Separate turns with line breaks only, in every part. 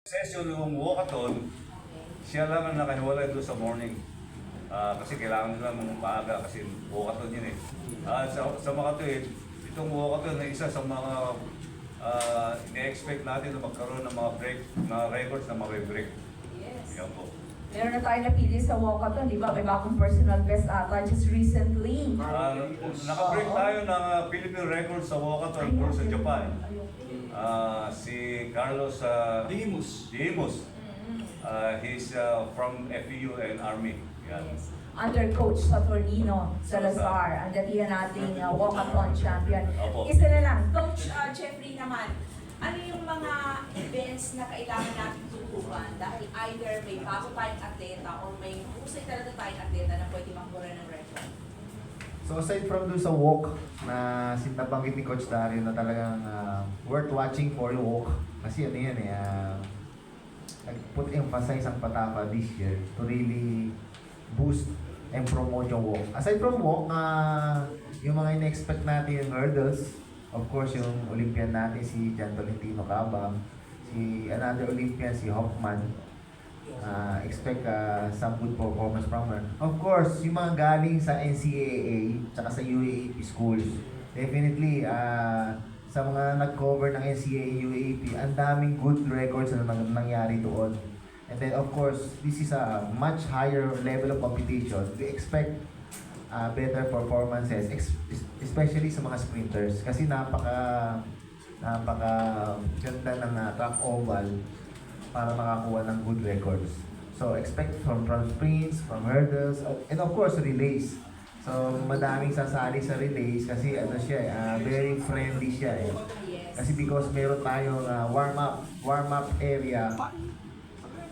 Session yung walkathon, siya lang ang nakaniwala doon sa morning. Kasi kailangan nila ng maaga kasi walkathon yun eh. Sa mga tuwid, itong walkathon na isa sa mga ine-expect natin na magkaroon ng mga break, mga records na break.
Yes.
Yan po.
Meron na tayo napili sa walkathon, di ba? May bagong personal best ata just recently.
Naka-break tayo ng Philippine records sa walkathon pero sa Japan. Si Carlos
Dimus.
He's from FEU and Army. Yan.
Yes. Under Coach Saturnino Salazar, ang datihan nating walkathon champion.
Opo.
Isa na lang, Coach Jeffrey naman, ano yung mga events na kailangan natin tutukan dahil either may bago tayong atleta o may husay talaga tayong atleta na pwede makura ng record?
So aside from doon sa walk na sinabanggit ni Coach Dario na talagang worth watching for yung walk kasi ano yan nag-put emphasize ang Patapa this year to really boost and promote yung walk. Aside from walk, yung mga in-expect natin yung hurdles, of course yung Olympian natin si Jan Tolentino Cabang, si another Olympian si Hoffman, expect some good performance from her. Of course, yung mga galing sa NCAA tsaka sa UAAP schools, definitely sa mga nag-cover ng NCAA, UAAP, ang daming good records na nangyari doon. And then of course, this is a much higher level of competition. We expect better performances, especially sa mga sprinters kasi napaka ganda ng track oval para makakuha ng good records. So expect from sprints, from hurdles, and of course relays. So madaming sasali sa relays kasi ano siya, very friendly siya eh.
Yes.
Kasi because meron tayong warm-up area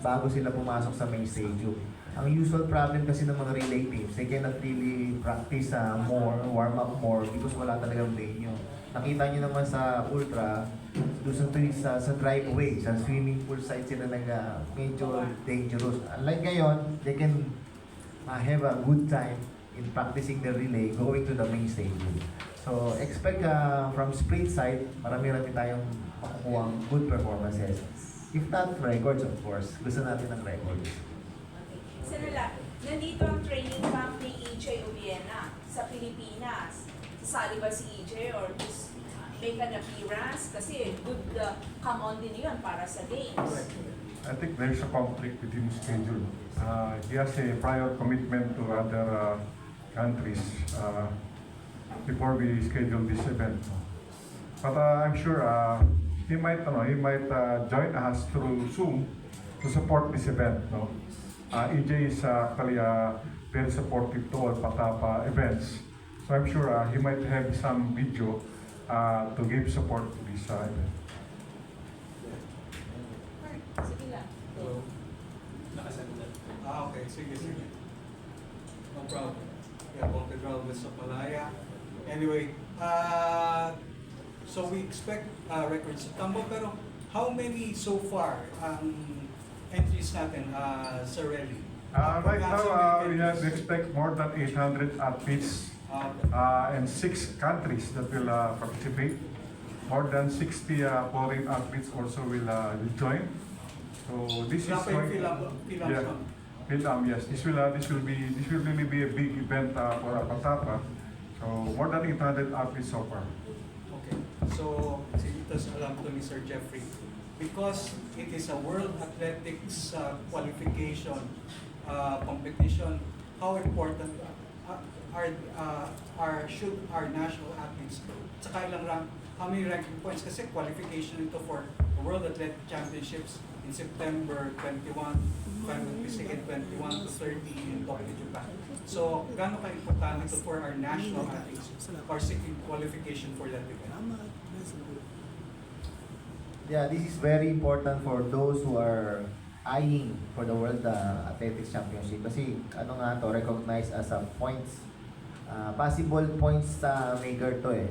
bago sila pumasok sa main stadium. Ang usual problem kasi ng mga relay teams, they cannot really practice more, warm up more because wala talagang venue. Nakita niyo naman sa ultra, doon sa driveway, sa swimming pool side sila medyo dangerous. Unlike ngayon, they can have a good time in practicing the relay going to the main stadium. So expect from sprint side, marami-rami tayong makukuha good performances. If not records, of course. Gusto natin ng records.
Okay. Isa na lang, nandito ang training camp ni EJ Ubiena sa Pilipinas. Sasali ba si EJ or just make an appearance? Kasi good come on din yun para sa games.
I think there's a conflict with his schedule. He has a prior commitment to other countries before we schedule this event. But I'm sure he might join us through Zoom to support this event. No? EJ is actually very supportive to all Patapa events. So I'm sure he might have some video to give support to this event.
Sige lang.
Okay, sige. No problem. Yeah, Walter Galvez sa Palaya. Anyway, so we expect records sa Tambo, pero how many so far ang entries natin sa rally?
Right now, we expect more than 800 athletes and 6 countries that will participate. More than 60 foreign athletes also will join. So this is going. Yes. This will really be a big event for Patapa. So more than 800 athletes so far.
Okay, so ito alam to ni Sir Jeffrey. Because it is a World Athletics qualification competition, how important should our national athletes, saka ilang rank, how many ranking points? Kasi qualification ito for the World Athletic Championships in September 21, if I'm not mistaken, 21 to 30 in Tokyo, Japan. So, gaano ka-importante ito for our national athletes or seeking qualification for that event?
Yeah, this is very important for those who are eyeing for the World Athletics Championship kasi ano nga to, recognized as a points, possible points maker to eh.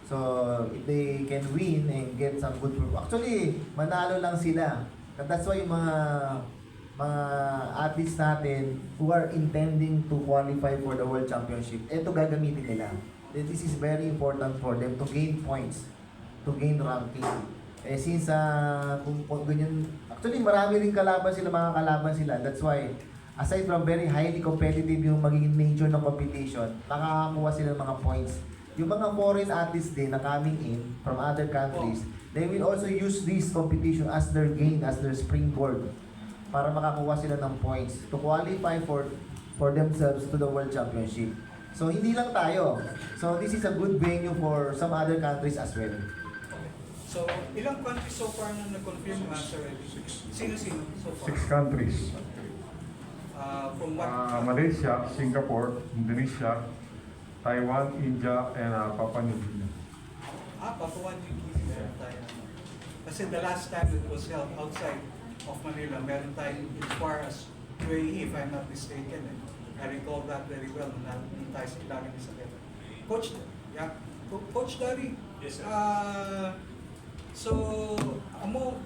So, if they can win and get some good performance, actually, manalo lang sila. That's why yung mga athletes natin who are intending to qualify for the World Championship, ito gagamitin nila. This is very important for them to gain points, to gain ranking. Eh since kung ganyan, actually marami rin kalaban sila, mga kalaban sila. That's why, aside from very highly competitive yung magiging nature ng competition, nakakakuha sila ng mga points. Yung mga foreign athletes din na coming in from other countries, they will also use this competition as their gain, as their springboard para makakuha sila ng points to qualify for themselves to the World Championship. So hindi lang tayo. So this is a good venue for some other countries as well.
So, ilang countries so far na nag-confirm master already? Sino-sino so far?
6 countries.
From what?
Malaysia, Singapore, Indonesia, Taiwan, India, and Papua New Guinea.
Papua New Guinea meron tayo. Kasi the last time it was held outside of Manila, meron tayong as far as UAE, if I'm not mistaken. I recall that very well na nandun tayo sa ilalim ni Saketa. Coach, yeah. Coach Dari,
Yes, sir.
so, amo,